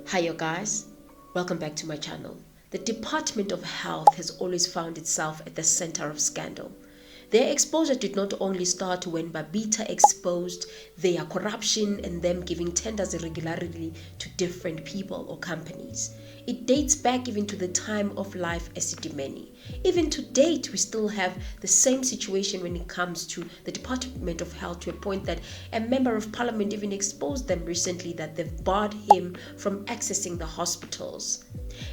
Hi you guys, welcome back to my channel. The Department of Health has always found itself at the center of scandal. Their exposure did not only start when Babita exposed their corruption and them giving tenders irregularly to different people or companies. It dates back even to the time of life Esidimeni. Even to date, we still have the same situation when it comes to the Department of Health, to a point that a member of parliament even exposed them recently that they've barred him from accessing the hospitals.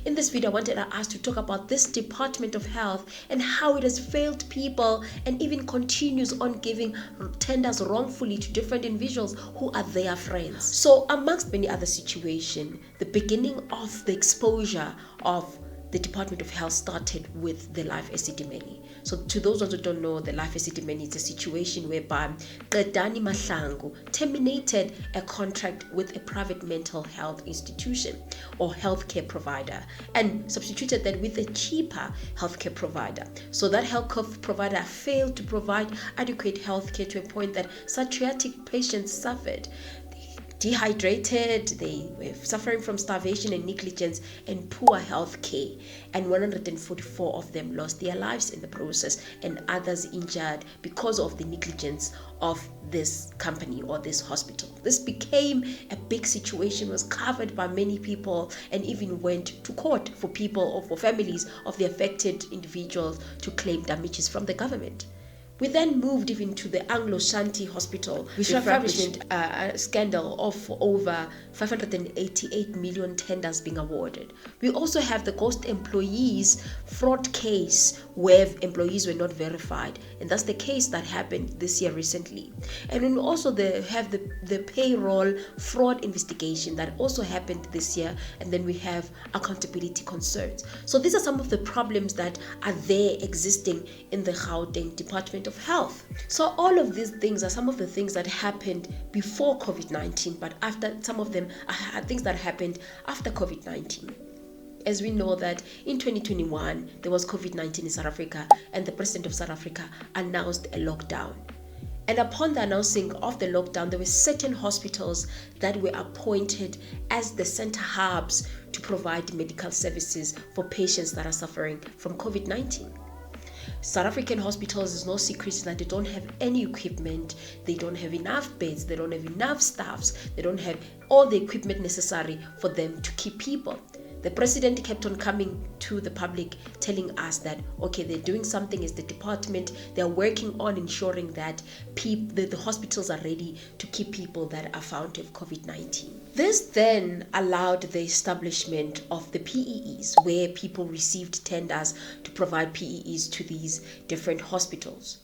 In this video, I wanted us to talk about this Department of Health and how it has failed people and even continues on giving tenders wrongfully to different individuals who are their friends. So amongst many other situations, the beginning of the exposure of the Department of Health started with the life Esidimeni. So to those who don't know, the life Esidimeni is a situation whereby Qedani Mahlangu terminated a contract with a private mental health institution or healthcare provider and substituted that with a cheaper healthcare provider. So that healthcare provider failed to provide adequate healthcare to a point that psychiatric patients suffered. Dehydrated, they were suffering from starvation and negligence and poor health care, and 144 of them lost their lives in the process and others injured because of the negligence of this company or this hospital. This became a big situation, was covered by many people, and even went to court for people or for families of the affected individuals to claim damages from the government. We then moved even to the Anglo-Shanti Hospital, refurbishment scandal of over 588 million tenders being awarded. We also have the ghost employees fraud case where employees were not verified, and that's the case that happened this year recently. And then also have the payroll fraud investigation that also happened this year, and then we have accountability concerns. So these are some of the problems that are there existing in the Gauteng Department of Health. So all of these things are some of the things that happened before COVID-19, but after, some of them are things that happened after COVID-19. As we know that in 2021 there was COVID-19 in South Africa, and the president of South Africa announced a lockdown. And upon the announcing of the lockdown, there were certain hospitals that were appointed as the center hubs to provide medical services for patients that are suffering from COVID-19. South African hospitals, is no secret that they don't have any equipment, they don't have enough beds, they don't have enough staffs, they don't have all the equipment necessary for them to keep people. The president kept on coming to the public telling us that, okay, they're doing something as the department, they're working on ensuring that the hospitals are ready to keep people that are found to have COVID-19. This then allowed the establishment of the PEEs, where people received tenders to provide PEEs to these different hospitals.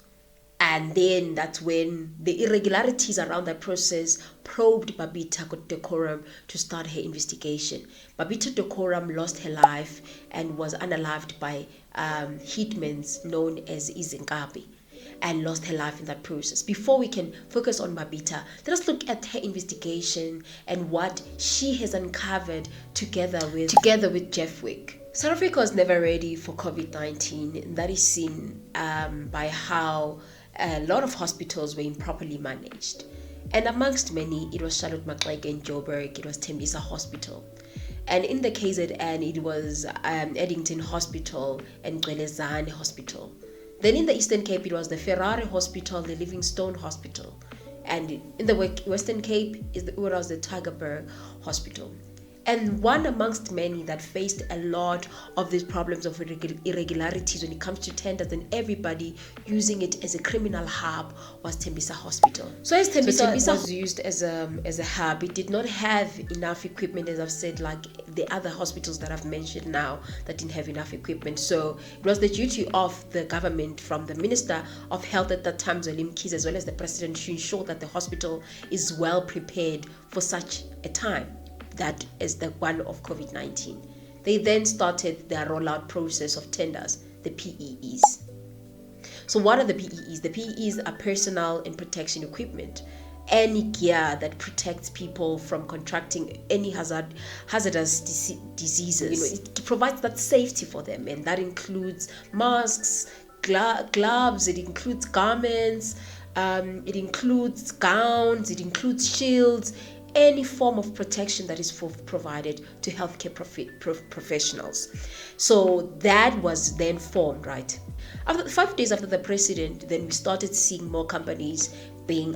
And then that's when the irregularities around that process probed Babita Decorum to start her investigation. Babita Decorum lost her life and was unalived by hitmen known as Izinkabi, and lost her life in that process. Before we can focus on Babita, let us look at her investigation and what she has uncovered together with Jeff Wick. South Africa was never ready for COVID-19, and that is seen by how a lot of hospitals were improperly managed. And amongst many, it was Charlotte Maxeke in Joburg, it was Tembisa Hospital. And in the KZN, it was Eddington Hospital and Gwelezane Hospital. Then in the Eastern Cape, it was the Ferrari Hospital, the Livingstone Hospital. And in the Western Cape, it was the Tygerberg Hospital. And one amongst many that faced a lot of these problems of irregularities when it comes to tenders and everybody using it as a criminal hub was Tembisa Hospital. So as Tembisa was used as a hub, it did not have enough equipment, as I've said, like the other hospitals that I've mentioned now that didn't have enough equipment. So it was the duty of the government, from the Minister of Health at that time, Zweli Mkhize, as well as the President, to ensure that the hospital is well prepared for such a time that is the one of COVID-19. They then started their rollout process of tenders, the PEEs. So what are the PEEs? The PEEs are personal and protection equipment. Any gear that protects people from contracting any hazardous diseases. It provides that safety for them, and that includes masks, gloves, it includes garments, it includes gowns, it includes shields, any form of protection that is provided to healthcare professionals. So that was then formed, right? After 5 days after the president, then we started seeing more companies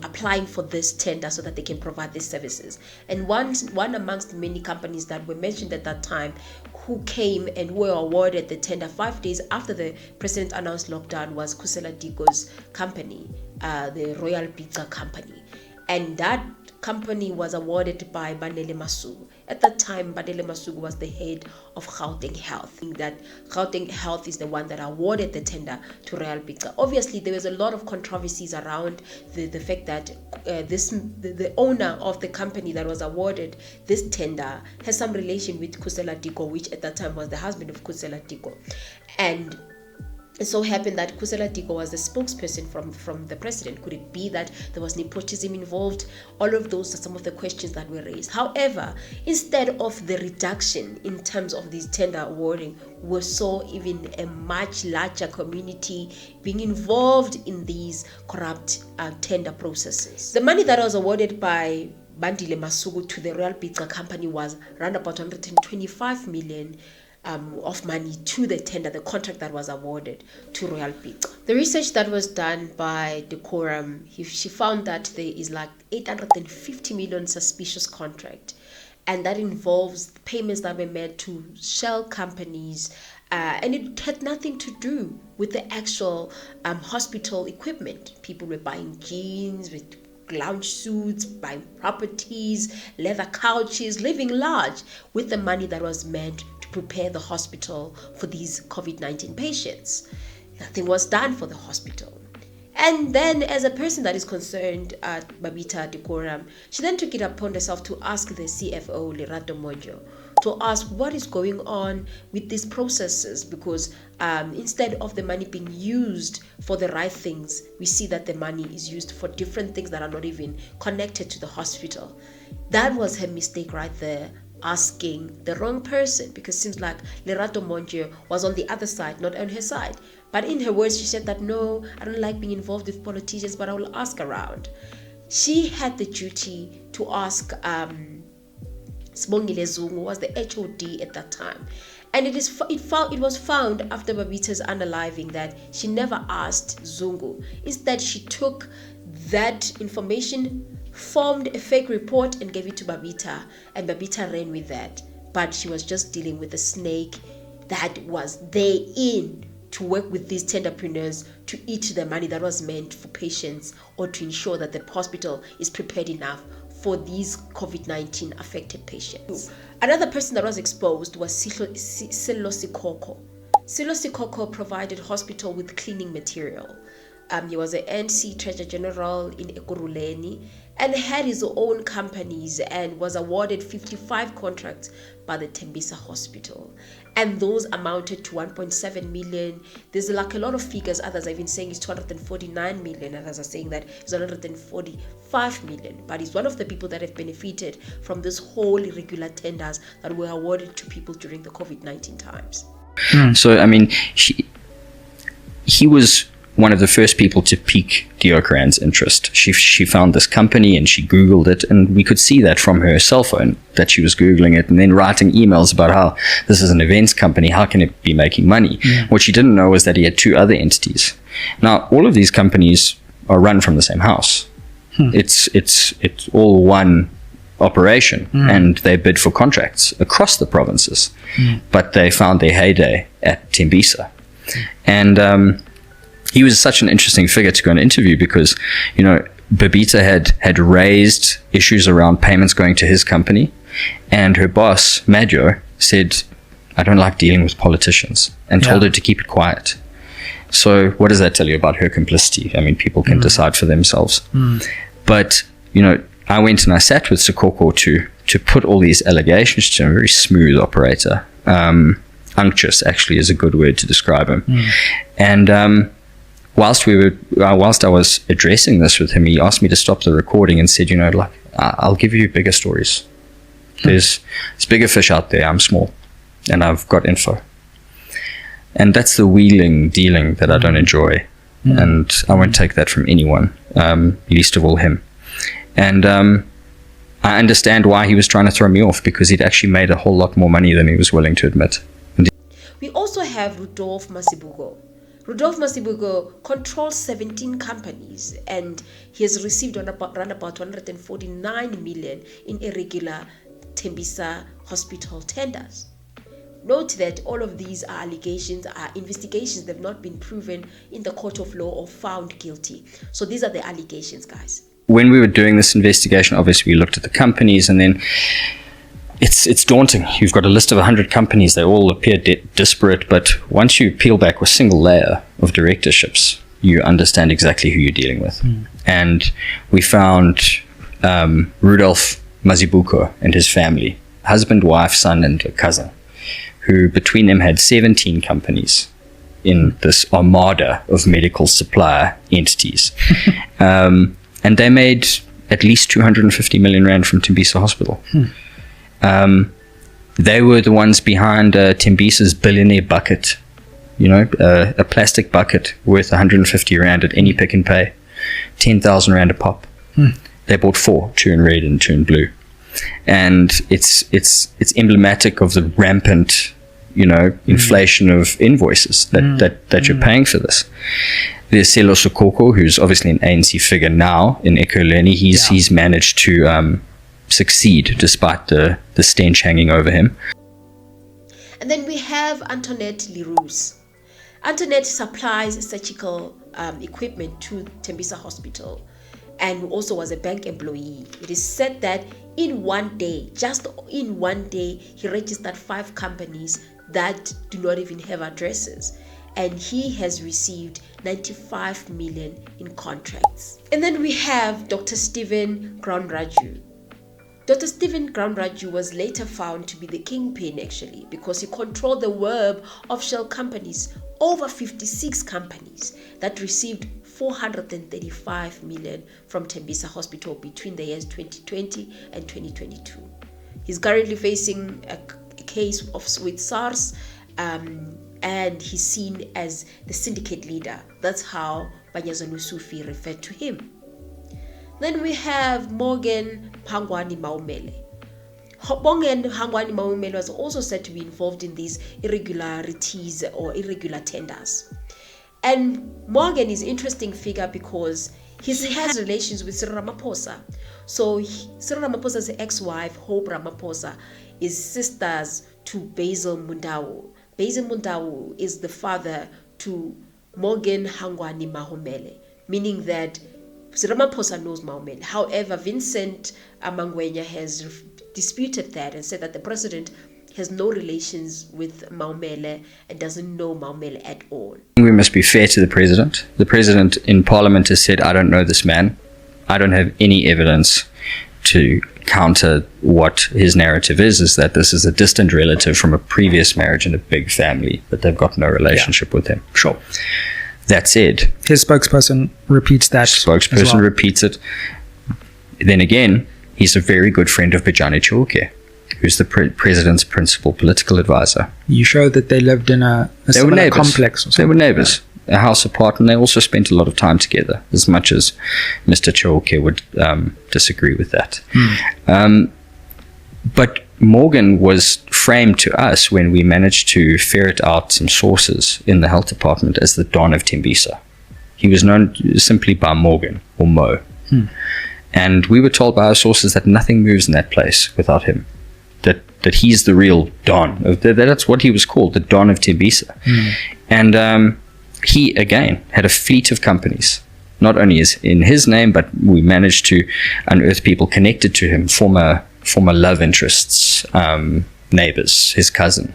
applying for this tender so that they can provide these services. And one amongst many companies that were mentioned at that time who came and were awarded the tender 5 days after the president announced lockdown was Kusela Diko's company, the Royal Pizza Company. And that company was awarded by Bandele Masuku. At that time, Bandele Masuku was the head of Gauteng Health. That Gauteng Health is the one that awarded the tender to Royal Pizza. Obviously, there was a lot of controversies around the fact that the owner of the company that was awarded this tender has some relation with Kusela Diko, which at that time was the husband of Kusela Diko. And it so happened that Kusela Diko was the spokesperson from the president. Could it be that there was nepotism involved? All of those are some of the questions that were raised. However, instead of the reduction in terms of this tender awarding, we saw even a much larger community being involved in these corrupt tender processes. The money that was awarded by Bandile Masuku to the Royal Pizza Company was around about 125 million of money to the tender, the contract that was awarded to Royal Pizza. The research that was done by Decorum, she found that there is like 850 million suspicious contract, and that involves payments that were made to shell companies, and it had nothing to do with the actual hospital equipment. People were buying jeans with lounge suits, buying properties, leather couches, living large with the money that was meant to prepare the hospital for these COVID-19 patients. Nothing was done for the hospital. And then, as a person that is concerned, Babita Decorum, she then took it upon herself to ask the CFO, Lerato Mojo, to ask what is going on with these processes, because instead of the money being used for the right things, we see that the money is used for different things that are not even connected to the hospital. That was her mistake right there, asking the wrong person, because it seems like Lerato Monjo was on the other side, not on her side. But in her words, she said that, no, I don't like being involved with politicians, but I will ask around. She had the duty to ask Sibongile Zungu, who was the HOD at that time. And it was found after Babita's unaliving that she never asked Zungu. Instead, she took that information, formed a fake report and gave it to Babita, and Babita ran with that. But she was just dealing with a snake that was there to work with these tenderpreneurs to eat the money that was meant for patients, or to ensure that the hospital is prepared enough for these COVID-19 affected patients. Another person that was exposed was Silo Sikoko. Silo Sikoko provided hospital with cleaning material. He was an NC Treasurer General in Ekurhuleni and had his own companies and was awarded 55 contracts by the Tembisa Hospital. And those amounted to 1.7 million. There's like a lot of figures. Others are even saying it's 249 million. Others are saying that it's 145 million. But he's one of the people that have benefited from this whole irregular tenders that were awarded to people during the COVID-19 times. So, I mean, he was one of the first people to pique Deocran's interest. She found this company and she Googled it, and we could see that from her cell phone that she was Googling it and then writing emails about how this is an events company, how can it be making money? What she didn't know was that he had two other entities. Now, all of these companies are run from the same house. It's all one operation, and they bid for contracts across the provinces. But they found their heyday at Tembisa. And he was such an interesting figure to go and interview because, you know, Babita had raised issues around payments going to his company, and her boss, Majo, said, I don't like dealing with politicians, and told her to keep it quiet. So what does that tell you about her complicity? I mean, people can decide for themselves. But, you know, I went and I sat with Sikoko to put all these allegations to him. A very smooth operator. Unctuous, actually, is a good word to describe him. And whilst I was addressing this with him, he asked me to stop the recording and said, you know, like, I'll give you bigger stories. There's bigger fish out there. I'm small, and I've got info. And that's the wheeling, dealing that I don't enjoy. And I won't take that from anyone, least of all him. And I understand why he was trying to throw me off, because he'd actually made a whole lot more money than he was willing to admit. We also have Rudolph Masibuko. Rudolph Masibuko controls 17 companies, and he has received around about 149 million in irregular Tembisa Hospital tenders. Note that all of these are allegations, are investigations. They've not been proven in the court of law or found guilty. So these are the allegations, guys. When we were doing this investigation, obviously we looked at the companies, and then it's daunting. You've got a list of 100 companies. They all appear disparate, but once you peel back a single layer of directorships, you understand exactly who you're dealing with. And we found Rudolph Masibuko and his family, husband, wife, son, and a cousin, who between them had 17 companies in this armada of medical supply entities. And they made at least 250 million rand from Tembisa Hospital. They were the ones behind Tembisa's billionaire bucket, a plastic bucket worth 150 rand at any Pick and Pay, 10,000 rand a pop. They bought 4, 2 in red and 2 in blue. And it's emblematic of the rampant, inflation of invoices that you're paying for this. There's Selo Sokoko, who's obviously an ANC figure now in Ekurhuleni. He's managed to succeed despite the stench hanging over him. And then we have Antoinette Leroux. Antoinette supplies surgical equipment to Tembisa Hospital, and also was a bank employee. It is said that in one day, just in one day, he registered 5 companies that do not even have addresses. And he has received 95 million in contracts. And then we have Dr. Stephen Groundraju. Dr. Stephen Groundraju was later found to be the kingpin, actually, because he controlled the web of shell companies, over 56 companies that received 435 million from Tembisa Hospital between the years 2020 and 2022. He's currently facing a case with SARS, and he's seen as the syndicate leader. That's how Banyazanu Sufi referred to him. Then we have Morgan Hangwani Maumele. Morgan Hangwani Maumele was also said to be involved in these irregularities or irregular tenders. And Morgan is an interesting figure because he has relations with Cyril Ramaphosa. So Cyril Ramaphosa's ex-wife, Hope Ramaphosa, is sisters to Basil Mundawu. Basil Mundawu is the father to Morgan Hangwani Mahomele, meaning that Ramaphosa knows Mahomele. However, Vincent Amangwenya has disputed that and said that the president has no relations with Mahomele and doesn't know Mahomele at all. We must be fair to the president. The president in parliament has said, I don't know this man. I don't have any evidence to counter what his narrative is that this is a distant relative from a previous marriage and a big family, but they've got no relationship with him. Sure. That said, his spokesperson repeats that. Spokesperson repeats it. Then again, he's a very good friend of Bajani Chauke, who's the president's principal political advisor. You show that they lived in a similar complex. Or they were neighbors, a house apart, and they also spent a lot of time together, as much as Mr. Chauke would disagree with that. But Morgan was framed to us when we managed to ferret out some sources in the health department as the Don of Tembisa. He was known simply by Morgan or Mo. And we were told by our sources that nothing moves in that place without him. That he's the real Don. That's what he was called, the Don of Tembisa. And he, again, had a fleet of companies. Not only is in his name, but we managed to unearth people connected to him, former love interests, neighbors, his cousin.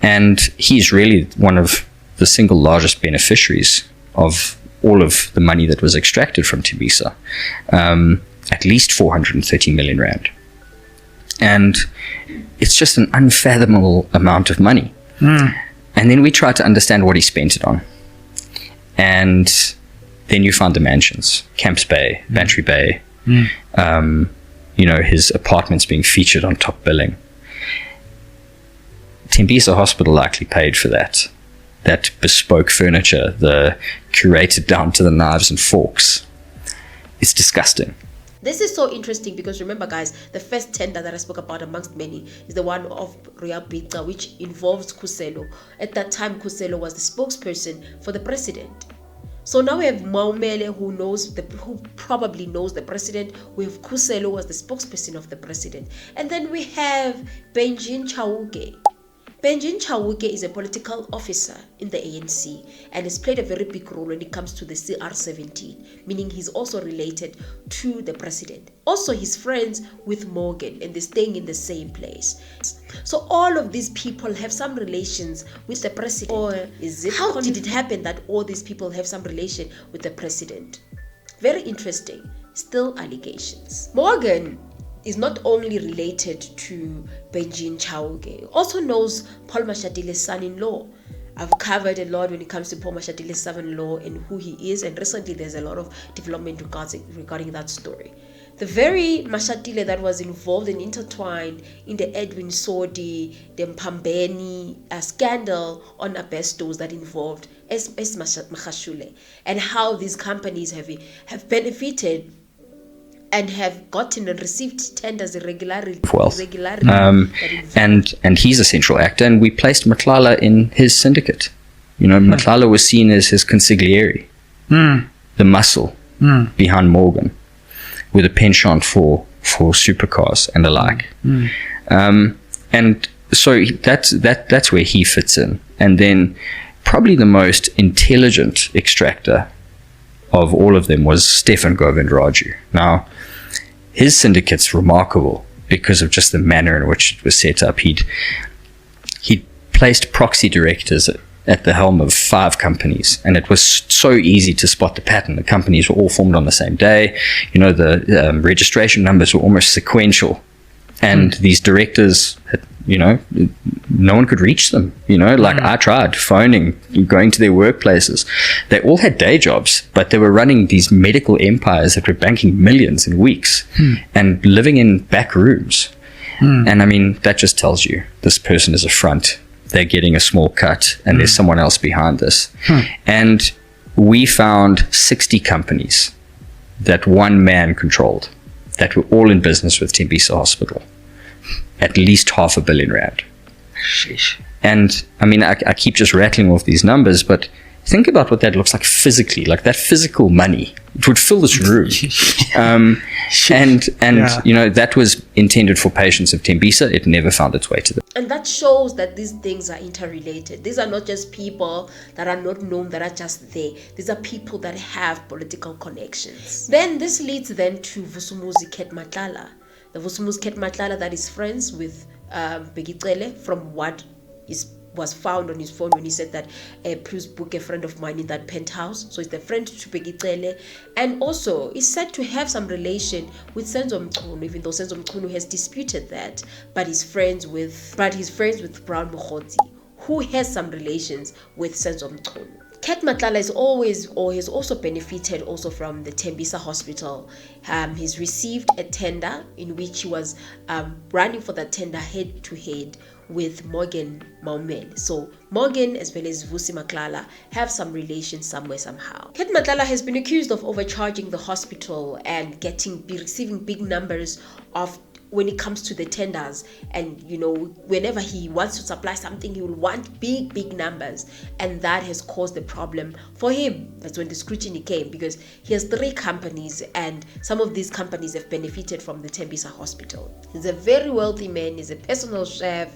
And he's really one of the single largest beneficiaries of all of the money that was extracted from Tembisa, at least 430 million rand. And it's just an unfathomable amount of money. And then we tried to understand what he spent it on. And then you found the mansions, Camps Bay, Bantry Bay, his apartments being featured on top billing. Tembisa Hospital likely paid for that bespoke furniture, the curated down to the knives and forks. It's disgusting. This is so interesting because remember, guys, the first tender that I spoke about amongst many is the one of Babita, which involves Kuselo. At that time, Kuselo was the spokesperson for the president. So now we have Maumele, who probably knows the president. We have Kuselo, who was the spokesperson of the president. And then we have Benjin Chauke. Benjin Chauke is a political officer in the ANC and has played a very big role when it comes to the CR17, meaning he's also related to the president. Also, he's friends with Morgan and they're staying in the same place. So all of these people have some relations with the president. Or how did it happen that all these people have some relation with the president? Very interesting. Still allegations. Morgan is not only related to Benjin Chauke, also knows Paul Mashadile's son-in-law. I've covered a lot when it comes to Paul Mashadile's son-in-law and who he is, and recently there's a lot of development regarding that story. The very Mashadile that was involved and intertwined in the Edwin Sodi, the Mpambeni scandal on asbestos that involved Machashule, and how these companies have benefited and have gotten and received tenders irregularly. And he's a central actor, and we placed Matlala in his syndicate. Matlala was seen as his consigliere, the muscle behind Morgan, with a penchant for supercars and the like. And so that's where he fits in. And then probably the most intelligent extractor of all of them was Stefan Govindraju. Now, his syndicate's remarkable because of just the manner in which it was set up. He'd placed proxy directors at the helm of 5 companies, and it was so easy to spot the pattern. The companies were all formed on the same day. The registration numbers were almost sequential, and these directors had, no one could reach them. I tried phoning, going to their workplaces. They all had day jobs, but they were running these medical empires that were banking millions in weeks and living in back rooms. And I mean, that just tells you this person is a front. They're getting a small cut, and there's someone else behind this. And we found 60 companies that one man controlled that were all in business with Tembisa Hospital. At least R500 million. Sheesh. And I mean, I keep just rattling off these numbers, but think about what that looks like physically, like that physical money. It would fill this room. That was intended for patients of Tembisa. It never found its way to them. And that shows that these things are interrelated. These are not just people that are not known, that are just there. These are people that have political connections. Then this leads then to Vusumuzi Ketmatlala. The Vusumuzi Ketmatlala that is friends with Begicele, from what was found on his phone when he said that please book a friend of mine in that penthouse. So it's the friend to Begicele, and also is said to have some relation with Senzo Mchunu, even though Senzo Mchunu has disputed that, but he's friends with Brown Mokhodzi, who has some relations with Senzo Mchunu. Ket Matlala has also benefited also from the Tembisa Hospital. He's received a tender in which he was running for that tender head to head with Morgan Maumel. So Morgan as well as Vusi Matlala have some relations somewhere somehow. Ket Matlala has been accused of overcharging the hospital and receiving big numbers of when it comes to the tenders, and whenever he wants to supply something, he will want big numbers, and that has caused a problem for him. That's when the scrutiny came, because he has 3 companies, and some of these companies have benefited from the Tembisa Hospital. He's a very wealthy man. He's a personal chef.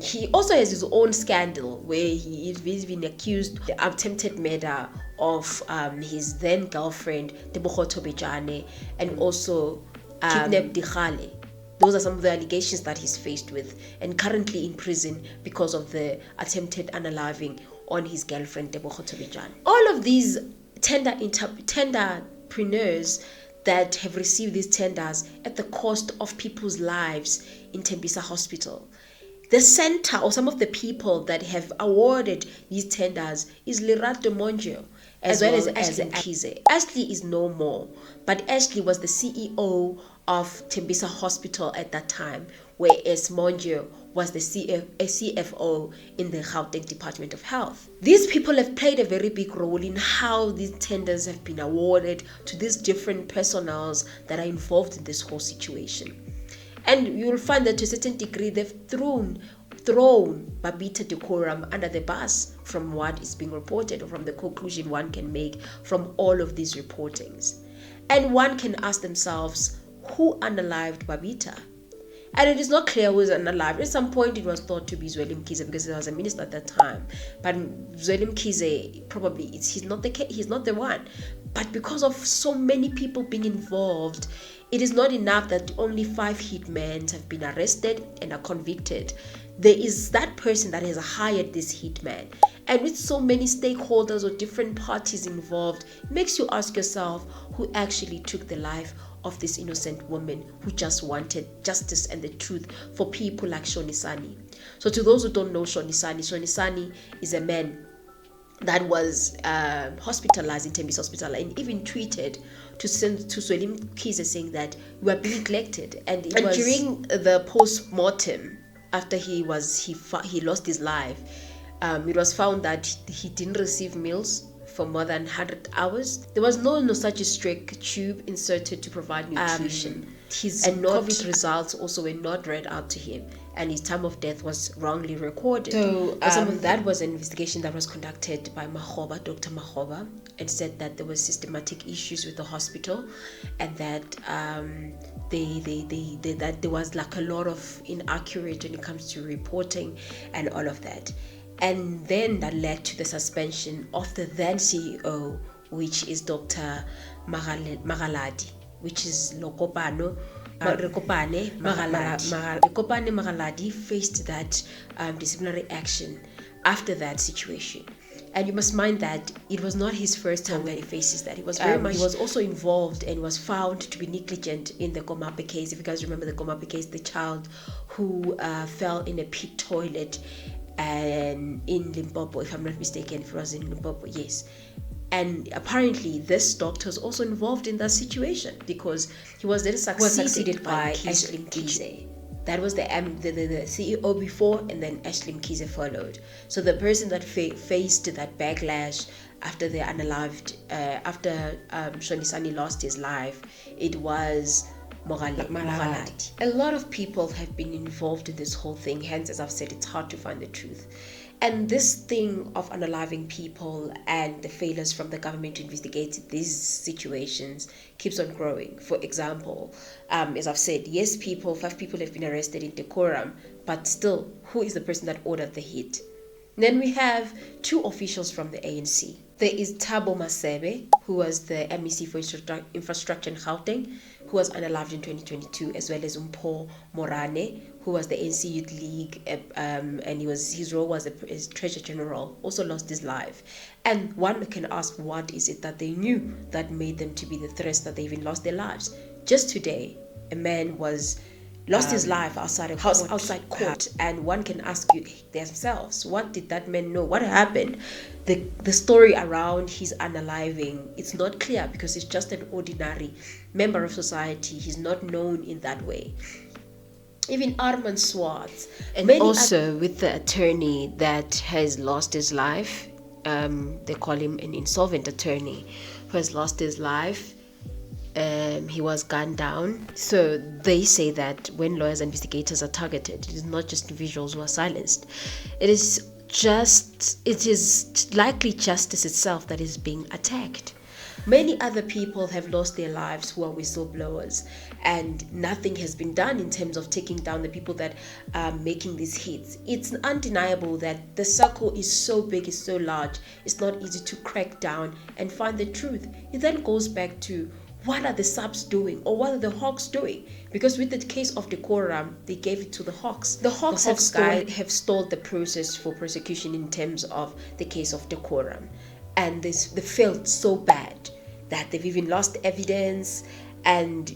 He also has his own scandal where he's been accused of the attempted murder of his then girlfriend Tebogo Tobejane, and also kidnapped Dikhale. Those are some of the allegations that he's faced with, and currently in prison because of the attempted unaliving on his girlfriend Tebogo Tobejane. All of these tenderpreneurs that have received these tenders at the cost of people's lives in Tembisa Hospital. The center, or some of the people that have awarded these tenders, is Lerato Monjo, as well as Ashley Mkhize. Ashley is no more, but Ashley was the CEO of Tembisa Hospital at that time, whereas Monjo was the CFO in the Gauteng Department of Health. These people have played a very big role in how these tenders have been awarded to these different personnels that are involved in this whole situation. And you'll find that to a certain degree, they've thrown Babita decorum under the bus from what is being reported, or from the conclusion one can make from all of these reportings. And one can ask themselves, who unalived Babita? And it is not clear who is unalived. At some point, it was thought to be Zweli Mkhize because he was a minister at that time. But Zweli Mkhize, probably he's not the one. But because of so many people being involved, it is not enough that only 5 hitmen have been arrested and are convicted. There is that person that has hired this hitman. And with so many stakeholders or different parties involved, it makes you ask yourself who actually took the life of this innocent woman who just wanted justice and the truth for people like Shonisani. So to those who don't know Shonisani is a man that was hospitalized in Tembisa Hospital, and even tweeted to Zweli Mkhize saying that we are being neglected. And during the post-mortem, after he lost his life, it was found that he didn't receive meals for more than 100 hours. There was no strict tube inserted to provide nutrition. His COVID results also were not read out to him, and his time of death was wrongly recorded. So some of that was an investigation that was conducted by Dr. Makgoba, and said that there were systematic issues with the hospital, and that that there was like a lot of inaccurate when it comes to reporting and all of that. And then that led to the suspension of the then CEO, which is Dr. Magaladi, which is Lekopane Magaladi faced that disciplinary action after that situation. And you must mind that it was not his first time that he faces that. He was he was also involved and was found to be negligent in the Komape case. If you guys remember the Komape case, the child who fell in a pit toilet and in Limpopo, if I'm not mistaken, if it was in Limpopo, yes. And apparently this doctor was also involved in that situation because he was then succeeded by Ashley Mkhize. That was the CEO before, and then Ashley Mkhize followed. So the person that faced that backlash after the unalived, after Shonisani lost his life, it was Magaladi. A lot of people have been involved in this whole thing, hence, as I've said, it's hard to find the truth. And this thing of unaliving people and the failures from the government to investigate these situations keeps on growing. For example, as I've said, yes, 5 people have been arrested in decorum, but still, who is the person that ordered the hit? And then we have 2 officials from the ANC. There is Thabo Masebe, who was the MEC for Infrastructure in Gauteng, who was unalived in 2022, as well as Mpho Morane, who was the ANC Youth League, and his role was as Treasurer General, also lost his life. And one can ask, what is it that they knew that made them to be the threats that they even lost their lives? Just today, a man lost his life outside court, and one can ask you themselves, what did that man know? What happened? The story around his unaliving, it's not clear because he's just an ordinary member of society. He's not known in that way. Even Arman Swartz, and also with the attorney that has lost his life, they call him an insolvent attorney who has lost his life. He was gunned down. So they say that when lawyers and investigators are targeted, it is not just individuals who are silenced. It is likely justice itself that is being attacked. Many other people have lost their lives who are whistleblowers, and nothing has been done in terms of taking down the people that are making these hits. It's undeniable that the circle is so big, it's so large, it's not easy to crack down and find the truth. It then goes back to, what are the SAPS doing, or what are the Hawks doing? Because with the case of decorum, they gave it to the Hawks. The Hawks have stalled the process for prosecution in terms of the case of decorum. And they failed so bad that they've even lost evidence, and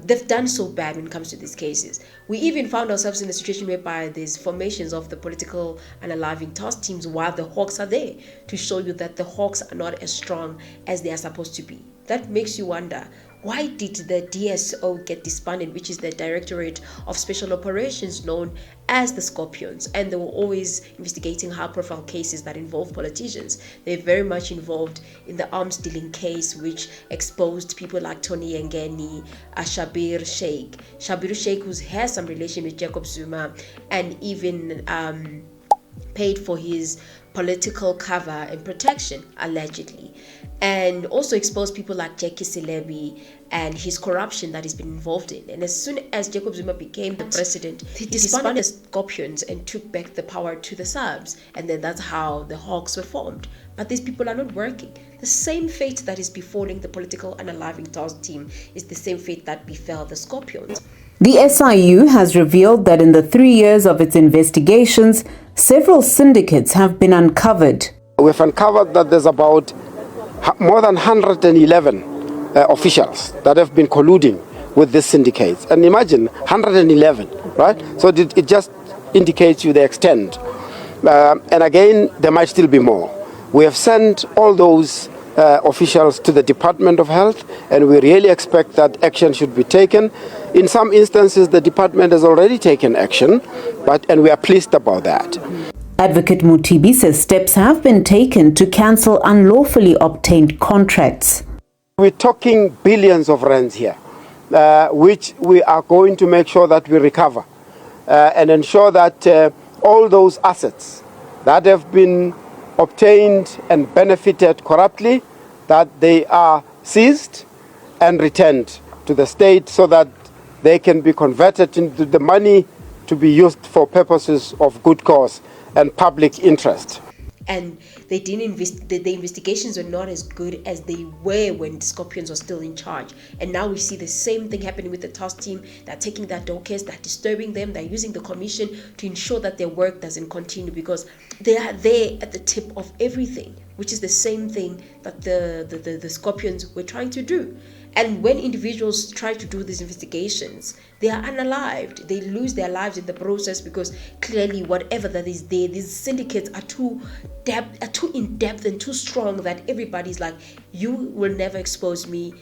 they've done so bad when it comes to these cases. We even found ourselves in a situation whereby there's formations of the political unaliving task teams while the Hawks are there, to show you that the Hawks are not as strong as they are supposed to be. That makes you wonder, Why did the DSO get disbanded, which is the Directorate of Special Operations known as the Scorpions? And they were always investigating high-profile cases that involve politicians. They're very much involved in the arms dealing case, which exposed people like Tony Yengeni, Shabir Sheikh, who has some relation with Jacob Zuma, and even paid for his political cover and protection, allegedly, and also exposed people like Jackie Silebi and his corruption that he's been involved in. And as soon as Jacob Zuma became the president, he disbanded the Scorpions and took back the power to the SAPS, and then that's how the Hawks were formed. But these people are not working. The same fate that is befalling the political Unaliving task team is the same fate that befell the Scorpions. The SIU has revealed that in the 3 years of its investigations, several syndicates have been uncovered. We've uncovered that there's about more than 111 officials that have been colluding with these syndicates. And imagine 111, right? So it just indicates you the extent. And again, there might still be more. We have sent all those officials to the Department of Health, and we really expect that action should be taken. In some instances, the department has already taken action, and we are pleased about that. Advocate Mutibi says steps have been taken to cancel unlawfully obtained contracts. We're talking billions of rands here, which we are going to make sure that we recover and ensure that all those assets that have been obtained and benefited corruptly, that they are seized and returned to the state so that they can be converted into the money to be used for purposes of good cause and public interest. And they didn't the investigations were not as good as they were when the Scorpions were still in charge. And now we see the same thing happening with the task team. They're taking their dockets, they're disturbing them, they're using the commission to ensure that their work doesn't continue, because they are there at the tip of everything, which is the same thing that the Scorpions were trying to do. And when individuals try to do these investigations, they are unalived. They lose their lives in the process, because clearly whatever that is there, these syndicates are too in-depth and too strong that everybody's like, you will never expose me,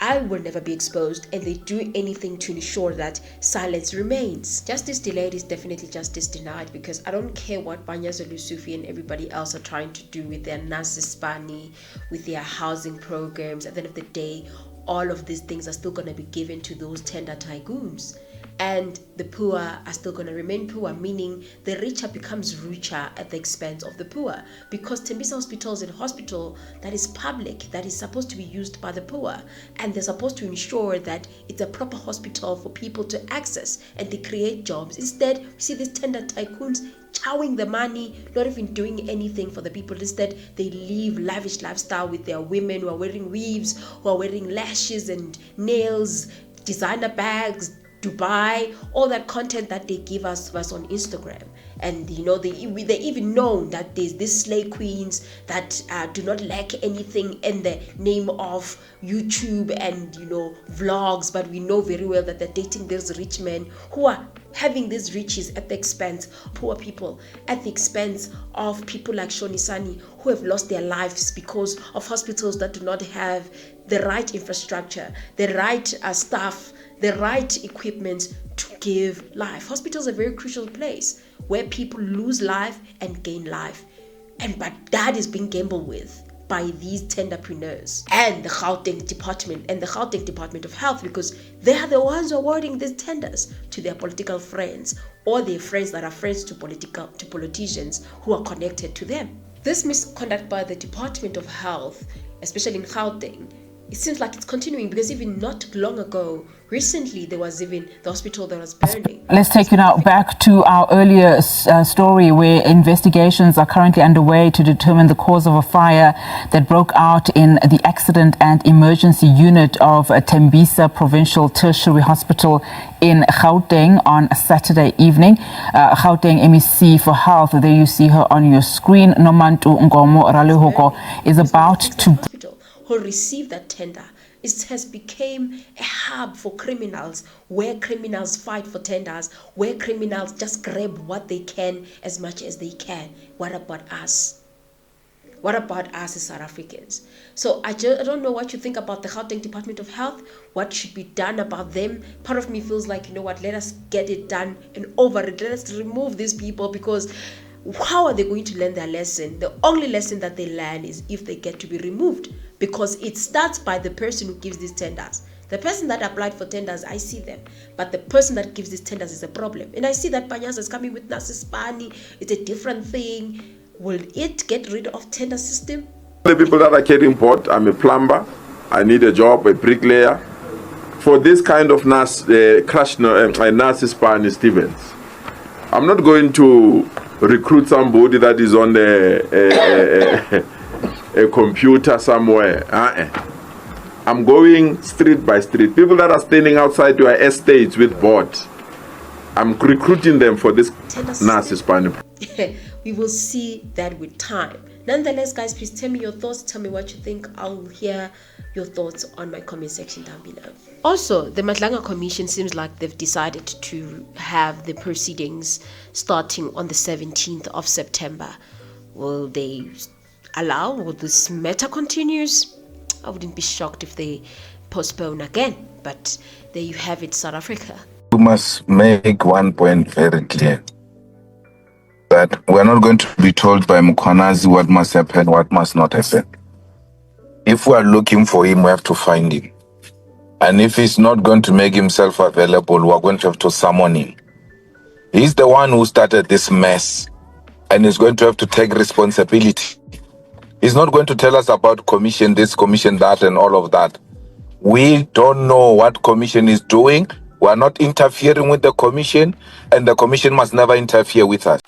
I will never be exposed, and they do anything to ensure that silence remains. Justice delayed is definitely justice denied, because I don't care what Banya Zulu-Sufi and everybody else are trying to do with their nasispani, with their housing programs. At the end of the day, all of these things are still going to be given to those tender tycoons, and the poor are still going to remain poor, meaning the richer becomes richer at the expense of the poor, because Tembisa Hospital is a hospital that is public, that is supposed to be used by the poor, and they're supposed to ensure that it's a proper hospital for people to access, and they create jobs. Instead, we see these tender tycoons chowing the money, not even doing anything for the people. Instead, they live lavish lifestyle with their women who are wearing weaves, who are wearing lashes and nails, designer bags, Dubai, all that content that they give us was on Instagram. And you know, they even know that there's these slay queens that do not lack anything in the name of YouTube and, you know, vlogs, but we know very well that they're dating these rich men who are having these riches at the expense of poor people, at the expense of people like Shonisani who have lost their lives because of hospitals that do not have the right infrastructure, the right staff, the right equipment to give life. Hospitals are a very crucial place where people lose life and gain life, but that is being gambled with by these tenderpreneurs and the Gauteng department and the Gauteng Department of Health, because they are the ones awarding these tenders to their political friends or their friends that are friends to politicians who are connected to them. This misconduct by the Department of Health, especially in Gauteng, it seems like it's continuing, because even not long ago, recently, there was even the hospital that was burning. Let's take you now back to our earlier story, where investigations are currently underway to determine the cause of a fire that broke out in the Accident and Emergency Unit of Tembisa Provincial Tertiary Hospital in Gauteng on Saturday evening. Gauteng MEC for Health, there you see her on your screen, Nomantu Ngomo Ralehoko, is about to... who received that tender. It has become a hub for criminals, where criminals fight for tenders, where criminals just grab what they can as much as they can. What about us? What about us as South Africans? So I don't know what you think about the Gauteng Department of Health. What should be done about them? Part of me feels like, you know what, let us get it done and over it. Let us remove these people, because how are they going to learn their lesson? The only lesson that they learn is if they get to be removed, because it starts by the person who gives these tenders. The person that applied for tenders, I see them, but the person that gives these tenders is a problem. And I see that Panyaza is coming with nasispani. It's a different thing. Will it get rid of tender system? The people that are carrying port, I'm a plumber, I need a job, a bricklayer. For this kind of nasispani Stevens, I'm not going to recruit somebody that is on a computer somewhere. I'm going street by street. People that are standing outside your estates with boards, I'm recruiting them for this nasispani. We will see that with time. Nonetheless, guys, please tell me your thoughts. Tell me what you think. I'll hear your thoughts on my comment section down below. Also, the Madlanga Commission seems like they've decided to have the proceedings starting on the 17th of September. Will they allow? Will this matter continues? I wouldn't be shocked if they postpone again. But there you have it, South Africa. We must make one point very clear. That we're not going to be told by Mkhwanazi what must happen, what must not happen. If we are looking for him, we have to find him. And if he's not going to make himself available, we're going to have to summon him. He's the one who started this mess, and he's going to have to take responsibility. He's not going to tell us about commission this, commission that, and all of that. We don't know what commission is doing. We are not interfering with the commission, and the commission must never interfere with us.